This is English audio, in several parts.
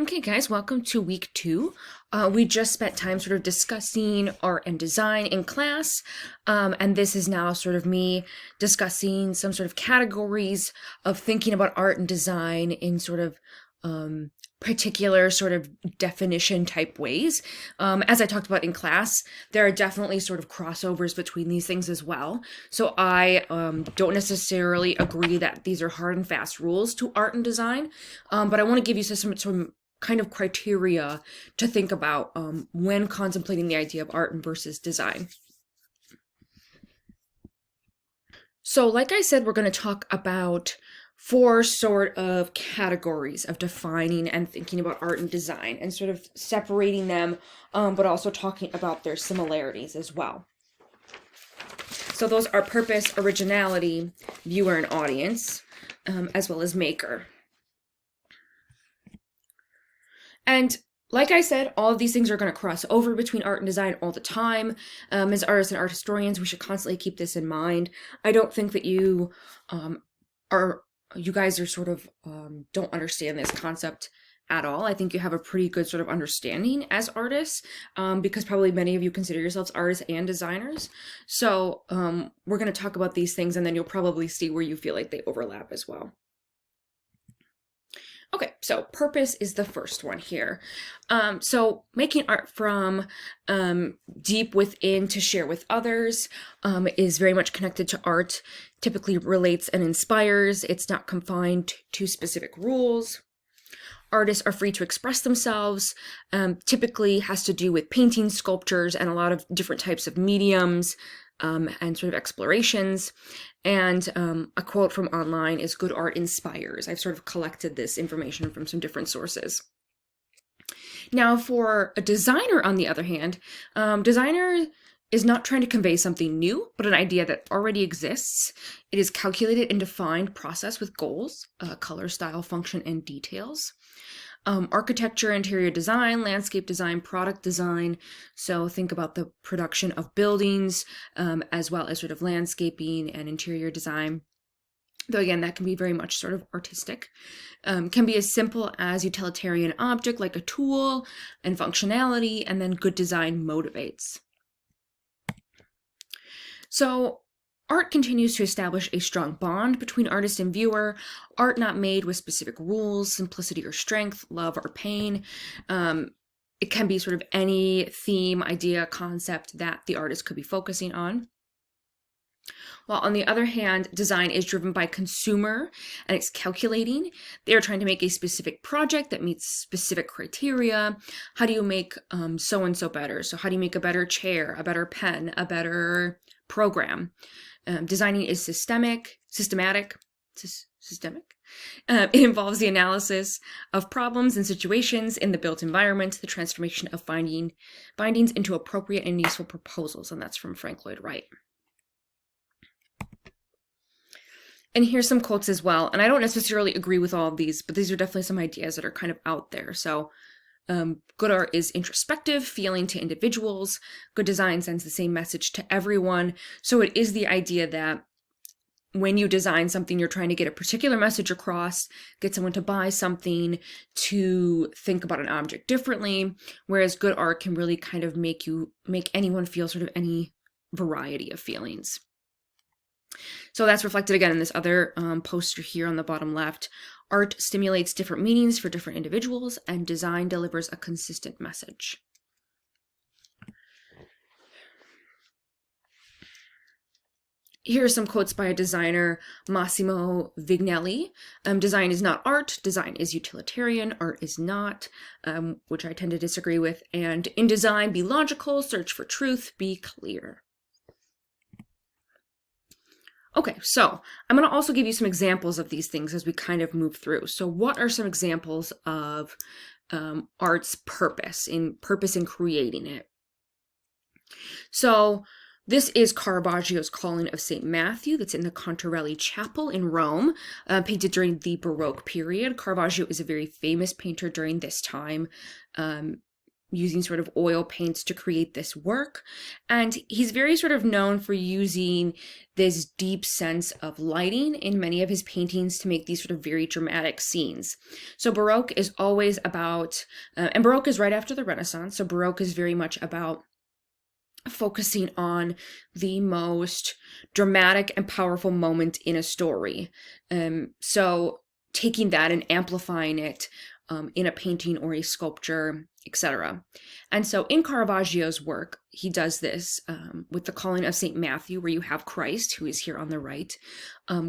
Okay, guys, welcome to week 2. We just spent time sort of discussing art and design in class, and this is now sort of me discussing some sort of categories of thinking about art and design in sort of particular sort of definition type ways. As I talked about in class, there are definitely sort of crossovers between these things as well. So I don't necessarily agree that these are hard and fast rules to art and design, but I want to give you some kind of criteria to think about when contemplating the idea of art versus design. So like I said, we're going to talk about 4 sort of categories of defining and thinking about art and design and sort of separating them, but also talking about their similarities as well. So those are purpose, originality, viewer and audience, as well as maker. And like I said, all of these things are going to cross over between art and design all the time. As artists and art historians, we should constantly keep this in mind. I don't think that you guys are sort of don't understand this concept at all. I think you have a pretty good sort of understanding as artists, because probably many of you consider yourselves artists and designers. So we're going to talk about these things, and then you'll probably see where you feel like they overlap as well. Okay, so purpose is the first one here. So making art from deep within to share with others is very much connected to art, typically relates and inspires. It's not confined to specific rules. Artists are free to express themselves, typically has to do with painting, sculptures, and a lot of different types of mediums and sort of explorations. And a quote from online is, "Good art inspires." I've sort of collected this information from some different sources. Now, for a designer, on the other hand, designer is not trying to convey something new, but an idea that already exists. It is calculated and defined process with goals, color, style, function, and details. Architecture, interior design, landscape design, product design. So think about the production of buildings, as well as sort of landscaping and interior design. Though again, that can be very much sort of artistic. Can be as simple as utilitarian object like a tool and functionality, and then good design motivates. So art continues to establish a strong bond between artist and viewer. Art not made with specific rules, simplicity or strength, love or pain. It can be sort of any theme, idea, concept that the artist could be focusing on. While on the other hand, design is driven by consumer and it's calculating. They're trying to make a specific project that meets specific criteria. How do you make so-and-so better? So how do you make a better chair, a better pen, a better program? Designing is systemic. It involves the analysis of problems and situations in the built environment, the transformation of findings into appropriate and useful proposals. And that's from Frank Lloyd Wright. And here's some quotes as well. And I don't necessarily agree with all of these, but these are definitely some ideas that are kind of out there. So good art is introspective, feeling to individuals. Good design sends the same message to everyone. So it is the idea that when you design something, you're trying to get a particular message across, get someone to buy something, to think about an object differently, whereas good art can really kind of make anyone feel sort of any variety of feelings. So that's reflected again in this other poster here on the bottom left. Art stimulates different meanings for different individuals, and design delivers a consistent message. Here are some quotes by a designer, Massimo Vignelli. Design is not art, design is utilitarian, art is not, which I tend to disagree with. And in design, be logical, search for truth, be clear. Okay, so I'm going to also give you some examples of these things as we kind of move through. So what are some examples of art's purpose in creating it? So this is Caravaggio's Calling of St. Matthew that's in the Contarelli Chapel in Rome, painted during the Baroque period. Caravaggio is a very famous painter during this time. using sort of oil paints to create this work. And he's very sort of known for using this deep sense of lighting in many of his paintings to make these sort of very dramatic scenes. So Baroque is always about, and Baroque is right after the Renaissance, so Baroque is very much about focusing on the most dramatic and powerful moment in a story. So taking that and amplifying it in a painting or a sculpture, etc. And so in Caravaggio's work, he does this with the calling of St. Matthew, where you have Christ, who is here on the right,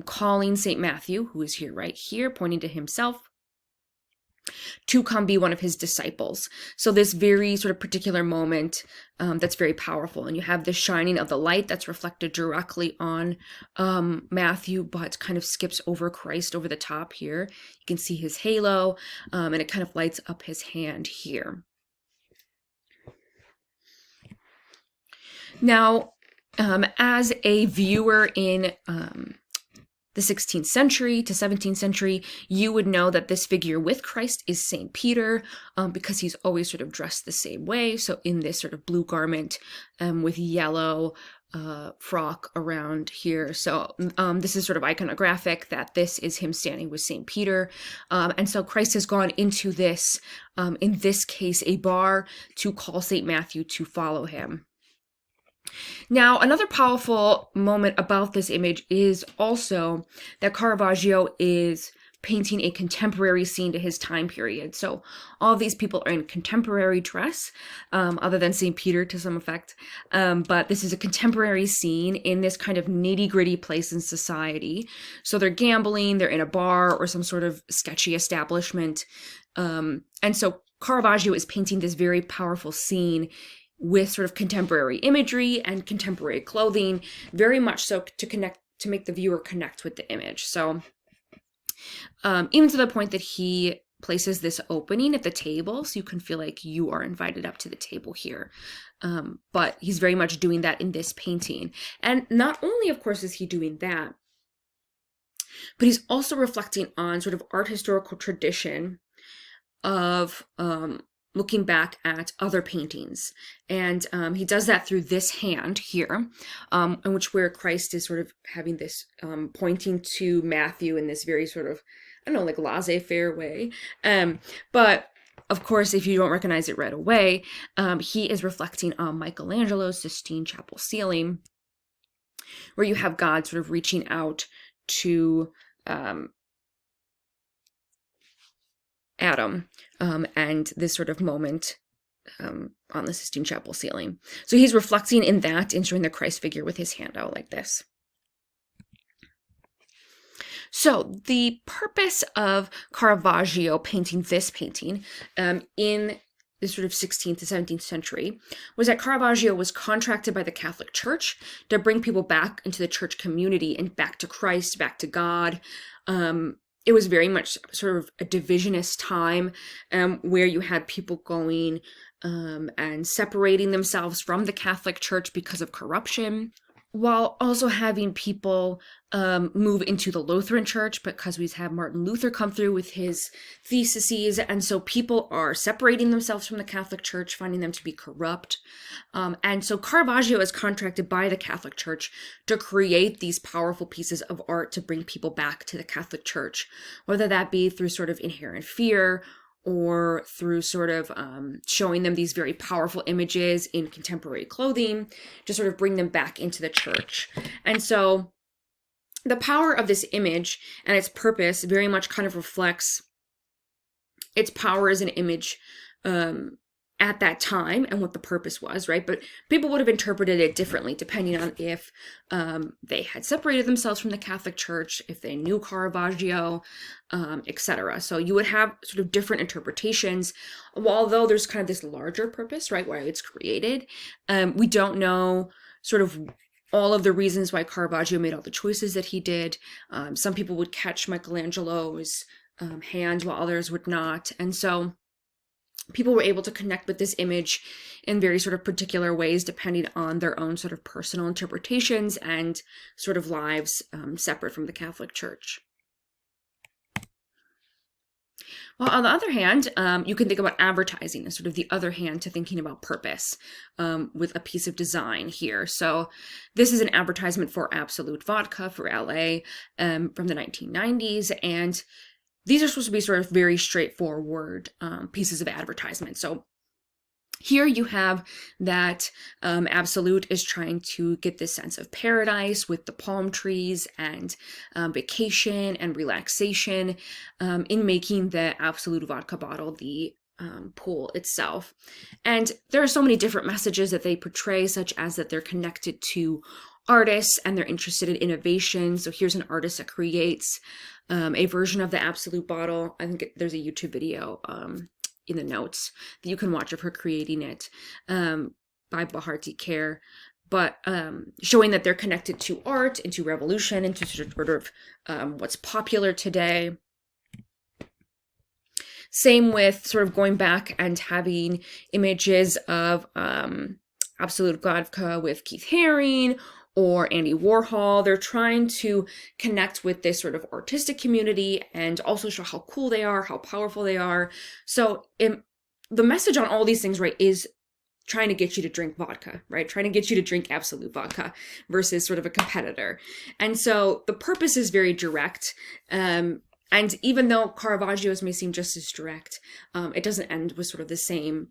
calling St. Matthew, who is here right here, pointing to himself, to come be one of his disciples. So this very sort of particular moment that's very powerful. And you have the shining of the light that's reflected directly on Matthew, but kind of skips over Christ over the top here. You can see his halo, and it kind of lights up his hand here. Now, as a viewer in the 16th century to 17th century, you would know that this figure with Christ is St. Peter, because he's always sort of dressed the same way. So in this sort of blue garment with yellow frock around here. So this is sort of iconographic that this is him standing with St. Peter. And so Christ has gone into this, in this case, a bar to call St. Matthew to follow him. Now, another powerful moment about this image is also that Caravaggio is painting a contemporary scene to his time period. So all of these people are in contemporary dress, other than St. Peter to some effect. But this is a contemporary scene in this kind of nitty-gritty place in society. So they're gambling, they're in a bar or some sort of sketchy establishment. And so Caravaggio is painting this very powerful scene with sort of contemporary imagery and contemporary clothing, very much so to make the viewer connect with the image. So even to the point that he places this opening at the table, so you can feel like you are invited up to the table here. But he's very much doing that in this painting. And not only, of course, is he doing that, but he's also reflecting on sort of art historical tradition of looking back at other paintings. And he does that through this hand here, in which where Christ is sort of having this pointing to Matthew in this very sort of, I don't know, like laissez-faire way. But of course, if you don't recognize it right away, he is reflecting on Michelangelo's Sistine Chapel ceiling, where you have God sort of reaching out to Adam, and this sort of moment on the Sistine Chapel ceiling. So he's reflecting in that, ensuring the Christ figure with his hand out like this. So the purpose of Caravaggio painting this painting in the sort of 16th to 17th century was that Caravaggio was contracted by the Catholic Church to bring people back into the church community and back to Christ, back to God. It was very much sort of a divisionist time where you had people going and separating themselves from the Catholic Church because of corruption, while also having people move into the Lutheran Church because we have Martin Luther come through with his theses. And so people are separating themselves from the Catholic Church, finding them to be corrupt. And so Caravaggio is contracted by the Catholic Church to create these powerful pieces of art to bring people back to the Catholic Church, whether that be through sort of inherent fear or through sort of showing them these very powerful images in contemporary clothing to sort of bring them back into the church. And so the power of this image and its purpose very much kind of reflects its power as an image at that time and what the purpose was, right? But people would have interpreted it differently depending on if they had separated themselves from the Catholic Church, if they knew Caravaggio, etc. So you would have sort of different interpretations, although there's kind of this larger purpose, right, why it's created. We don't know sort of all of the reasons why Caravaggio made all the choices that he did. Some people would catch Michelangelo's hand while others would not. And so people were able to connect with this image in very sort of particular ways, depending on their own sort of personal interpretations and sort of lives separate from the Catholic Church. Well, on the other hand, you can think about advertising as sort of the other hand to thinking about purpose with a piece of design here. So this is an advertisement for Absolute Vodka for LA from the 1990s. And these are supposed to be sort of very straightforward pieces of advertisement. So here you have that Absolute is trying to get this sense of paradise with the palm trees and vacation and relaxation in making the Absolute vodka bottle the pool itself. And there are so many different messages that they portray, such as that they're connected to artists and they're interested in innovation. So here's an artist that creates a version of the Absolute bottle. I think there's a YouTube video in the notes that you can watch of her creating it by Bharti Care, but showing that they're connected to art and to revolution and to sort of what's popular today. Same with sort of going back and having images of Absolute Vodka with Keith Haring or Andy Warhol. They're trying to connect with this sort of artistic community and also show how cool they are, how powerful they are. So the message on all these things, right, is trying to get you to drink vodka, right? Trying to get you to drink Absolute Vodka versus sort of a competitor. And so the purpose is very direct. And even though Caravaggio's may seem just as direct, it doesn't end with sort of the same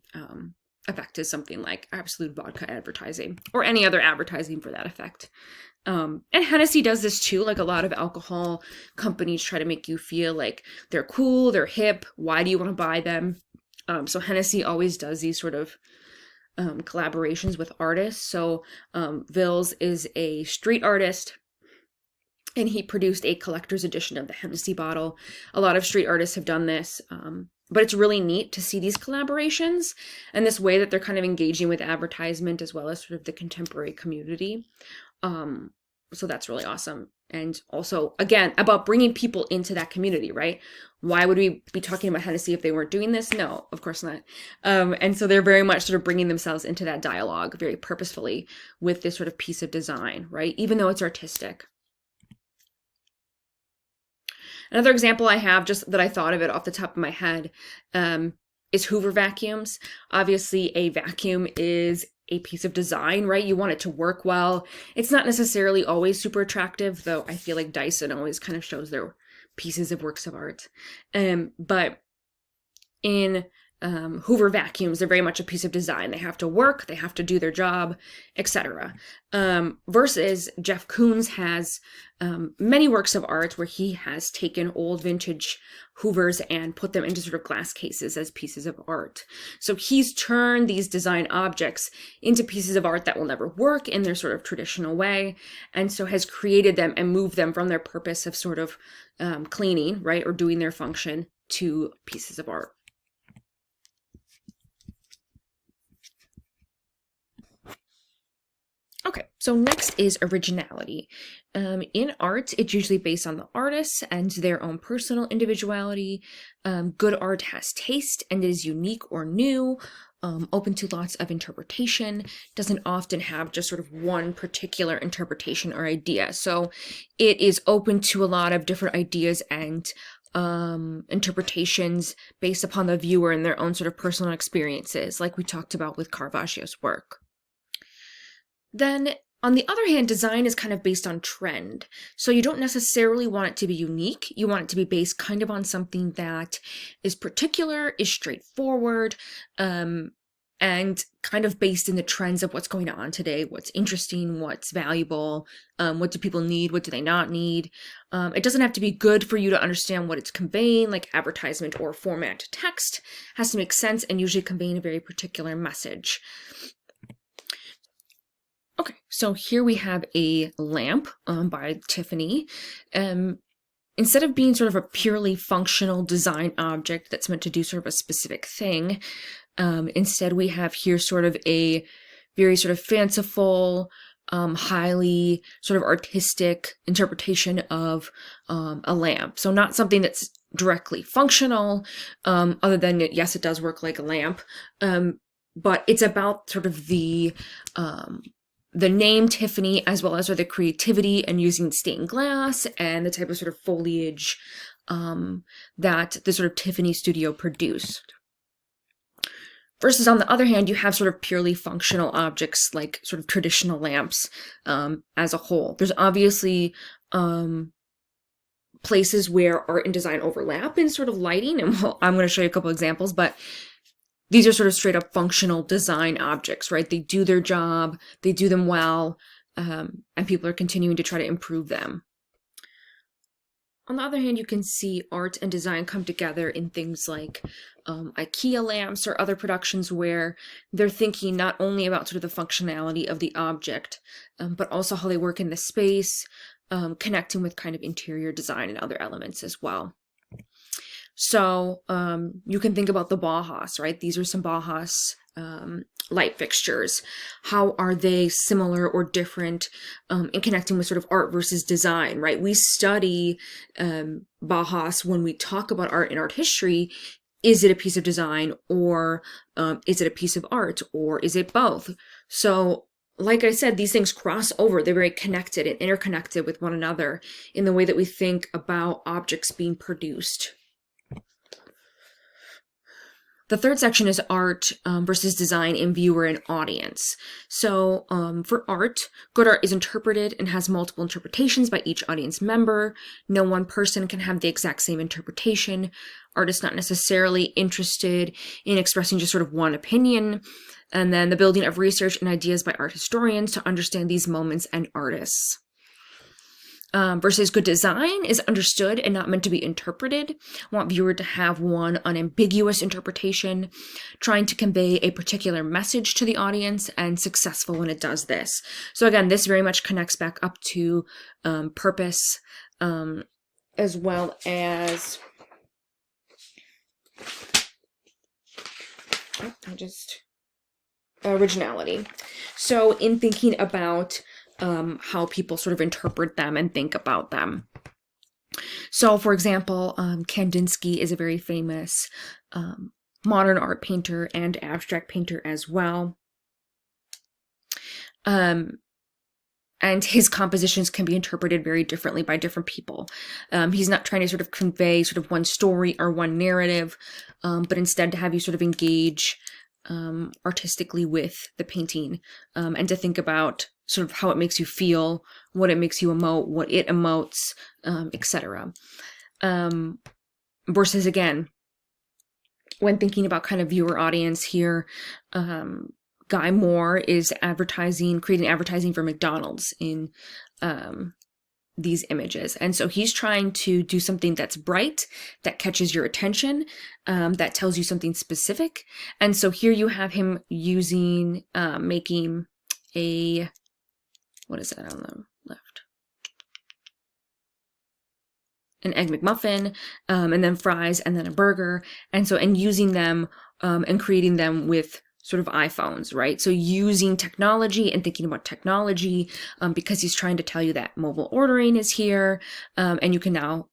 effect as something like Absolute Vodka advertising or any other advertising for that effect. And Hennessy does this too. Like a lot of alcohol companies try to make you feel like they're cool, they're hip. Why do you want to buy them? So Hennessy always does these sort of collaborations with artists. So Vils is a street artist, and he produced a collector's edition of the Hennessy bottle. A lot of street artists have done this, but it's really neat to see these collaborations and this way that they're kind of engaging with advertisement as well as sort of the contemporary community. So that's really awesome. And also, again, about bringing people into that community, right? Why would we be talking about Hennessy if they weren't doing this? No, of course not. And so they're very much sort of bringing themselves into that dialogue very purposefully with this sort of piece of design, right? Even though it's artistic. Another example I have, just that I thought of it off the top of my head, is Hoover vacuums. Obviously, a vacuum is a piece of design, right? You want it to work well. It's not necessarily always super attractive, though I feel like Dyson always kind of shows their pieces of works of art. But in Hoover vacuums, they're very much a piece of design. They have to work, they have to do their job, etc. Versus Jeff Koons has many works of art where he has taken old vintage Hoovers and put them into sort of glass cases as pieces of art. So he's turned these design objects into pieces of art that will never work in their sort of traditional way, and so has created them and moved them from their purpose of sort of cleaning, right, or doing their function to pieces of art. Okay, so next is originality. In art, it's usually based on the artists and their own personal individuality. Good art has taste and is unique or new, open to lots of interpretation, doesn't often have just sort of one particular interpretation or idea. So it is open to a lot of different ideas and interpretations based upon the viewer and their own sort of personal experiences, like we talked about with Caravaggio's work. Then, on the other hand, design is kind of based on trend. So you don't necessarily want it to be unique. You want it to be based kind of on something that is particular, is straightforward, and kind of based in the trends of what's going on today, what's interesting, what's valuable, what do people need, what do they not need. It doesn't have to be good for you to understand what it's conveying, like advertisement or format text. It has to make sense and usually conveying a very particular message. Okay, so here we have a lamp by Tiffany. Instead of being sort of a purely functional design object that's meant to do sort of a specific thing, instead we have here sort of a very sort of fanciful, highly sort of artistic interpretation of a lamp. So not something that's directly functional, other than, yes, it does work like a lamp, but it's about sort of the name Tiffany, as well as the creativity and using stained glass and the type of sort of foliage that the sort of Tiffany studio produced. Versus on the other hand, you have sort of purely functional objects like sort of traditional lamps as a whole. There's obviously places where art and design overlap in sort of lighting, and I'm going to show you a couple examples, but these are sort of straight up functional design objects, right? They do their job, they do them well, and people are continuing to try to improve them. On the other hand, you can see art and design come together in things like IKEA lamps or other productions where they're thinking not only about sort of the functionality of the object, but also how they work in the space, connecting with kind of interior design and other elements as well. So you can think about the Bauhaus, right? These are some Bauhaus light fixtures. How are they similar or different in connecting with sort of art versus design, right? We study Bauhaus when we talk about art and art history. Is it a piece of design, or is it a piece of art, or is it both? So like I said, these things cross over. They're very connected and interconnected with one another in the way that we think about objects being produced. The third section is art versus design in viewer and audience. So for art, good art is interpreted and has multiple interpretations by each audience member. No one person can have the exact same interpretation. Art is not necessarily interested in expressing just sort of one opinion. And then the building of research and ideas by art historians to understand these moments and artists. Versus good design is understood and not meant to be interpreted. Want viewer to have one unambiguous interpretation, trying to convey a particular message to the audience, and successful when it does this. So again, this very much connects back up to purpose, as well as originality. So in thinking about how people sort of interpret them and think about them. So, for example, Kandinsky is a very famous modern art painter and abstract painter as well. And his compositions can be interpreted very differently by different people. He's not trying to sort of convey sort of one story or one narrative, but instead to have you sort of engage artistically with the painting, and to think about sort of how it makes you feel, what it makes you emote, what it emotes, etc. Versus again, when thinking about kind of viewer audience here, Guy Moore is creating advertising for McDonald's in these images. And so he's trying to do something that's bright, that catches your attention, that tells you something specific. And so here you have him using, making a, what is that on the left? An Egg McMuffin, and then fries, and then a burger. And so, and using them, and creating them with sort of iPhones, right? So using technology and thinking about technology, because he's trying to tell you that mobile ordering is here, and you can now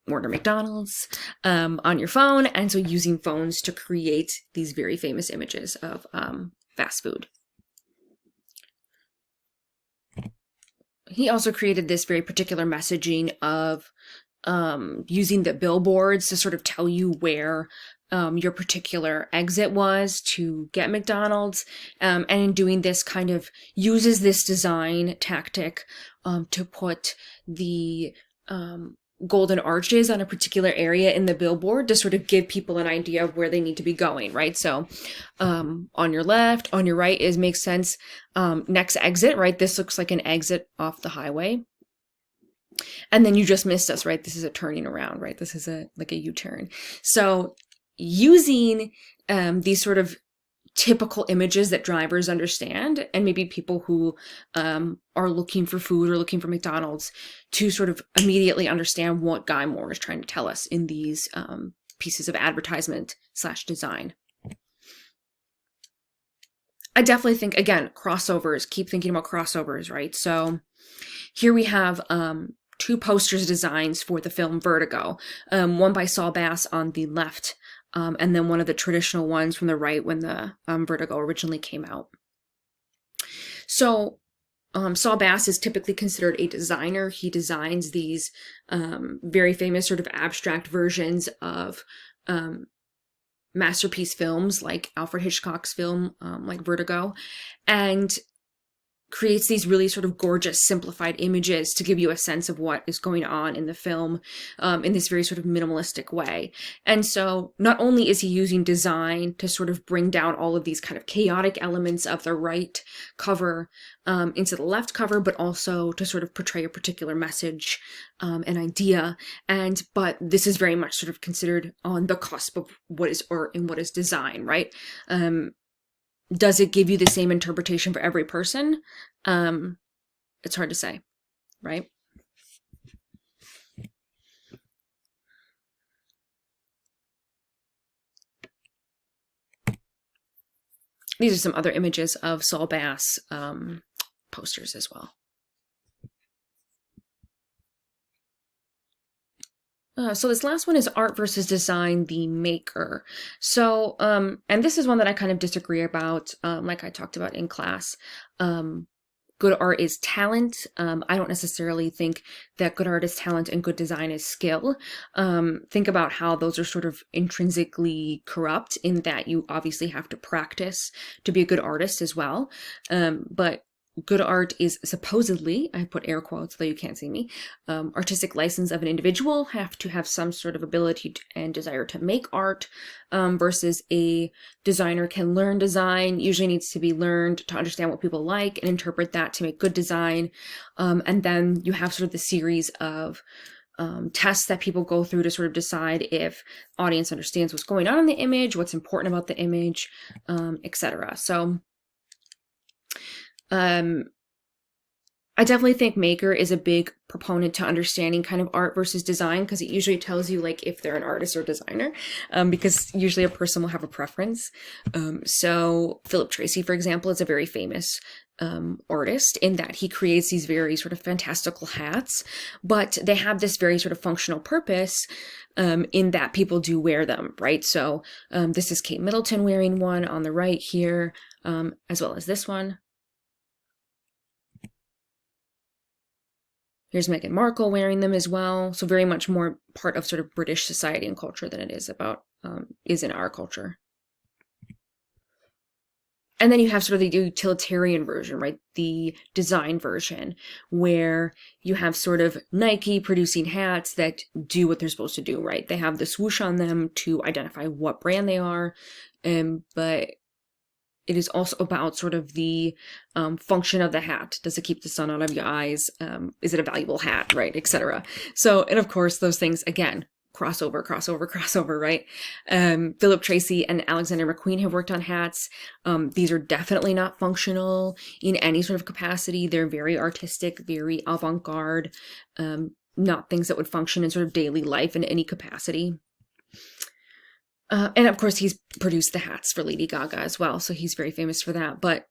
order McDonald's on your phone. And so using phones to create these very famous images of fast food. He also created this very particular messaging of using the billboards to sort of tell you where your particular exit was to get McDonald's, and in doing this kind of uses this design tactic to put the golden arches on a particular area in the billboard to sort of give people an idea of where they need to be going, right? So on your left, on your right makes sense. Next exit, right? This looks like an exit off the highway. And then you just missed us, right? This is a turning around, right? This is like a U-turn. So using these sort of typical images that drivers understand, and maybe people who are looking for food or looking for McDonald's, to sort of immediately understand what Guy Moore is trying to tell us in these pieces of advertisement / design. I definitely think, again, crossovers, keep thinking about crossovers, right? So here we have two posters designs for the film Vertigo, one by Saul Bass on the left, and then one of the traditional ones from the right when the Vertigo originally came out. So Saul Bass is typically considered a designer. He designs these very famous sort of abstract versions of masterpiece films like Alfred Hitchcock's film, like Vertigo, and creates these really sort of gorgeous simplified images to give you a sense of what is going on in the film in this very sort of minimalistic way. And so not only is he using design to sort of bring down all of these kind of chaotic elements of the right cover into the left cover, but also to sort of portray a particular message, an idea. But this is very much sort of considered on the cusp of what is art and what is design, right? Does it give you the same interpretation for every person? It's hard to say, right? These are some other images of Saul Bass posters as well. So this last one is art versus design, the maker. So, and this is one that I kind of disagree about, like I talked about in class. Good art is talent. I don't necessarily think that good art is talent and good design is skill. Think about how those are sort of intrinsically corrupt in that you obviously have to practice to be a good artist as well. But good art is supposedly, I put air quotes, though you can't see me, artistic license of an individual, have to have some sort of ability and desire to make art, versus a designer can learn design, usually needs to be learned to understand what people like and interpret that to make good design. And then you have sort of the series of tests that people go through to sort of decide if audience understands what's going on in the image, what's important about the image, etc. So I definitely think maker is a big proponent to understanding kind of art versus design, because it usually tells you like if they're an artist or designer, because usually a person will have a preference. So Philip Treacy, for example, is a very famous artist in that he creates these very sort of fantastical hats, but they have this very sort of functional purpose in that people do wear them, right? So this is Kate Middleton wearing one on the right here, as well as this one. Here's Meghan Markle wearing them as well. So very much more part of sort of British society and culture than it is about, is in our culture. And then you have sort of the utilitarian version, right? The design version, where you have sort of Nike producing hats that do what they're supposed to do, right? They have the swoosh on them to identify what brand they are, but it is also about sort of the function of the hat. Does it keep the sun out of your eyes? Is it a valuable hat, right? Etc. So, and of course, those things, again, crossover, right? Philip Treacy and Alexander McQueen have worked on hats. These are definitely not functional in any sort of capacity. They're very artistic, very avant-garde, not things that would function in sort of daily life in any capacity. And of course, he's produced the hats for Lady Gaga as well, so he's very famous for that. But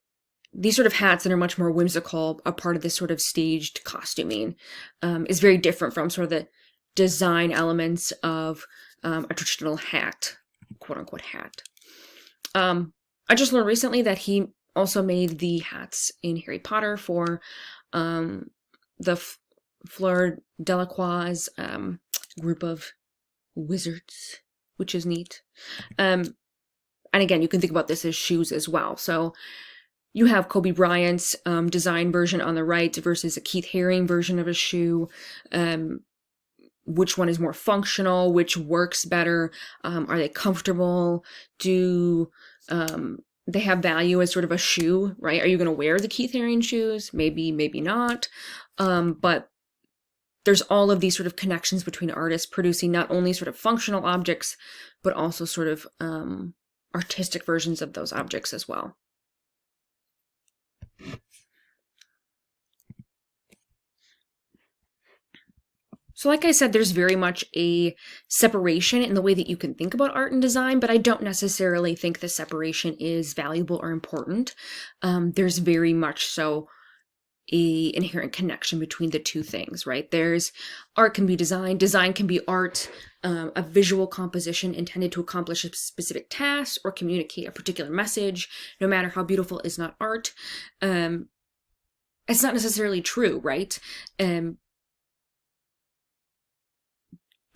these sort of hats that are much more whimsical, a part of this sort of staged costuming, is very different from sort of the design elements of a traditional hat, quote-unquote hat. I just learned recently that he also made the hats in Harry Potter for the Fleur Delacroix group of wizards, which is neat. And again, you can think about this as shoes as well. So you have Kobe Bryant's design version on the right versus a Keith Haring version of a shoe. Which one is more functional? Which works better? Are they comfortable? Do they have value as sort of a shoe, right? Are you going to wear the Keith Haring shoes? Maybe, maybe not. But there's all of these sort of connections between artists producing not only sort of functional objects, but also sort of artistic versions of those objects as well. So like I said, there's very much a separation in the way that you can think about art and design, but I don't necessarily think the separation is valuable or important. There's very much so a inherent connection between the two things, right? There's art can be design can be art, a visual composition intended to accomplish a specific task or communicate a particular message. No matter how beautiful is not art. And it's not necessarily true, right?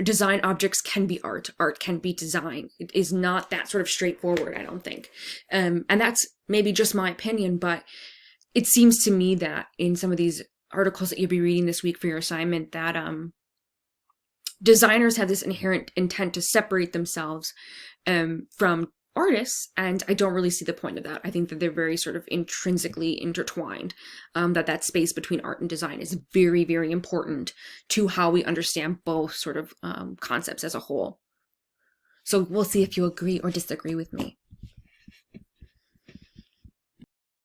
Design objects can be art. Art can be design. It is not that sort of straightforward, I don't think. And that's maybe just my opinion, but it seems to me that in some of these articles that you'll be reading this week for your assignment, that designers have this inherent intent to separate themselves from artists, and I don't really see the point of that. I think that they're very sort of intrinsically intertwined, that space between art and design is very, very important to how we understand both sort of concepts as a whole. So we'll see if you agree or disagree with me.